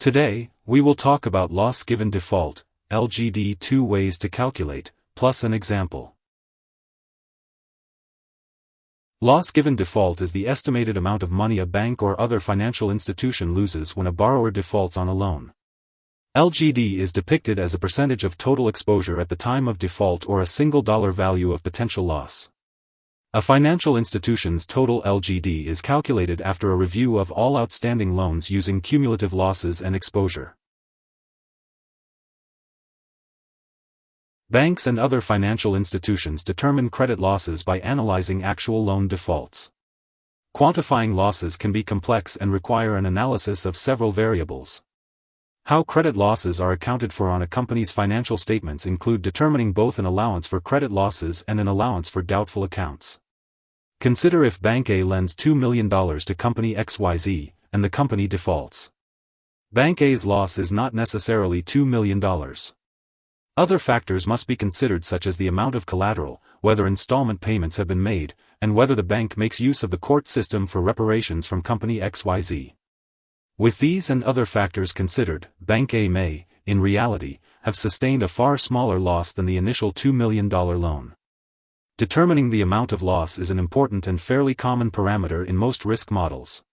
Today, we will talk about loss given default, LGD, 2 ways to calculate, plus an example. Loss given default is the estimated amount of money a bank or other financial institution loses when a borrower defaults on a loan. LGD is depicted as a percentage of total exposure at the time of default or a single dollar value of potential loss. A financial institution's total LGD is calculated after a review of all outstanding loans using cumulative losses and exposure. Banks and other financial institutions determine credit losses by analyzing actual loan defaults. Quantifying losses can be complex and require an analysis of several variables. How credit losses are accounted for on a company's financial statements include determining both an allowance for credit losses and an allowance for doubtful accounts. Consider if Bank A lends $2 million to Company XYZ, and the company defaults. Bank A's loss is not necessarily $2 million. Other factors must be considered, such as the amount of collateral, whether installment payments have been made, and whether the bank makes use of the court system for reparations from Company XYZ. With these and other factors considered, Bank A may, in reality, have sustained a far smaller loss than the initial $2 million loan. Determining the amount of loss is an important and fairly common parameter in most risk models.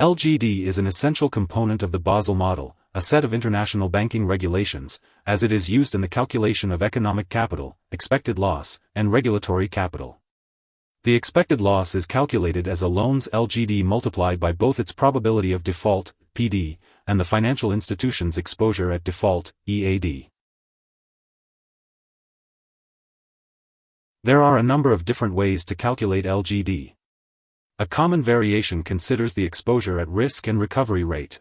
LGD is an essential component of the Basel model, a set of international banking regulations, as it is used in the calculation of economic capital, expected loss, and regulatory capital. The expected loss is calculated as a loan's LGD multiplied by both its probability of default, PD, and the financial institution's exposure at default, EAD. There are a number of different ways to calculate LGD. A common variation considers the exposure at risk and recovery rate.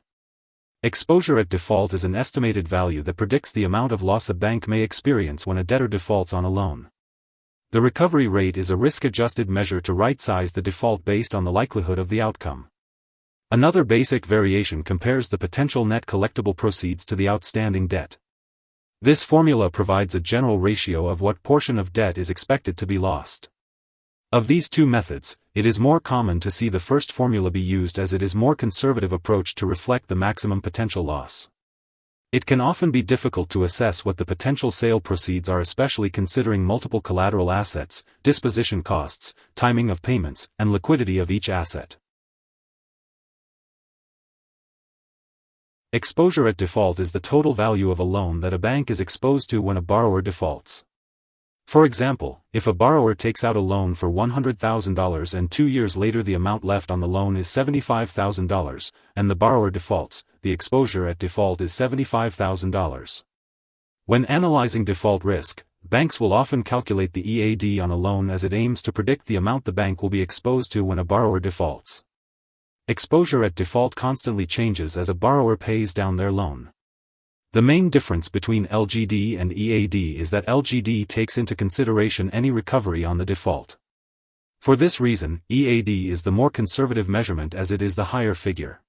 Exposure at default is an estimated value that predicts the amount of loss a bank may experience when a debtor defaults on a loan. The recovery rate is a risk-adjusted measure to right-size the default based on the likelihood of the outcome. Another basic variation compares the potential net collectible proceeds to the outstanding debt. This formula provides a general ratio of what portion of debt is expected to be lost. Of these two methods, it is more common to see the first formula be used as it is a more conservative approach to reflect the maximum potential loss. It can often be difficult to assess what the potential sale proceeds are, especially considering multiple collateral assets, disposition costs, timing of payments, and liquidity of each asset. Exposure at default is the total value of a loan that a bank is exposed to when a borrower defaults. For example, if a borrower takes out a loan for $100,000 and 2 years later the amount left on the loan is $75,000, and the borrower defaults, the exposure at default is $75,000. When analyzing default risk, banks will often calculate the EAD on a loan as it aims to predict the amount the bank will be exposed to when a borrower defaults. Exposure at default constantly changes as a borrower pays down their loan. The main difference between LGD and EAD is that LGD takes into consideration any recovery on the default. For this reason, EAD is the more conservative measurement as it is the higher figure.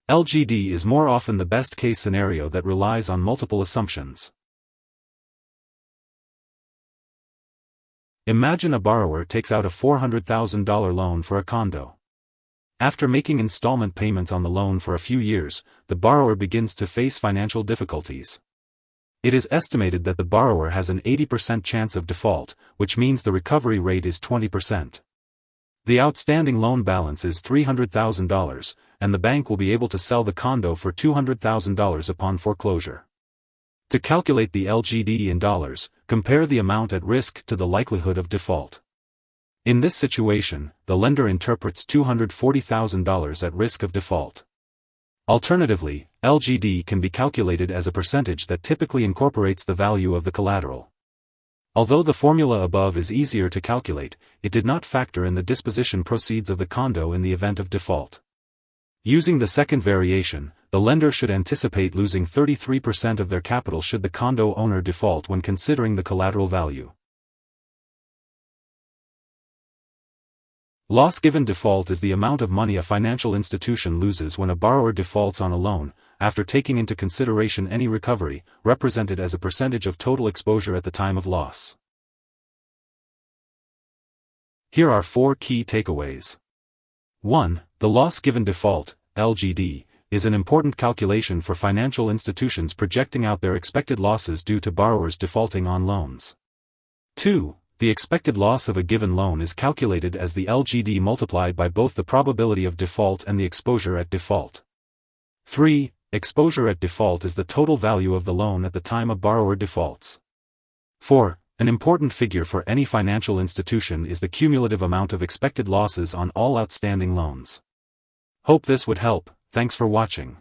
LGD is more often the best-case scenario that relies on multiple assumptions. Imagine a borrower takes out a $400,000 loan for a condo. After making installment payments on the loan for a few years, the borrower begins to face financial difficulties. It is estimated that the borrower has an 80% chance of default, which means the recovery rate is 20%. The outstanding loan balance is $300,000, and the bank will be able to sell the condo for $200,000 upon foreclosure. To calculate the LGD in dollars, compare the amount at risk to the likelihood of default. In this situation, the lender interprets $240,000 at risk of default. Alternatively, LGD can be calculated as a percentage that typically incorporates the value of the collateral. Although the formula above is easier to calculate, it did not factor in the disposition proceeds of the condo in the event of default. Using the second variation, the lender should anticipate losing 33% of their capital should the condo owner default when considering the collateral value. Loss given default is the amount of money a financial institution loses when a borrower defaults on a loan, after taking into consideration any recovery, represented as a percentage of total exposure at the time of loss. Here are 4 key takeaways. 1. The loss given default, LGD, is an important calculation for financial institutions projecting out their expected losses due to borrowers defaulting on loans. 2. The expected loss of a given loan is calculated as the LGD multiplied by both the probability of default and the exposure at default. 3. Exposure at default is the total value of the loan at the time a borrower defaults. 4. An important figure for any financial institution is the cumulative amount of expected losses on all outstanding loans. Hope this would help. Thanks for watching.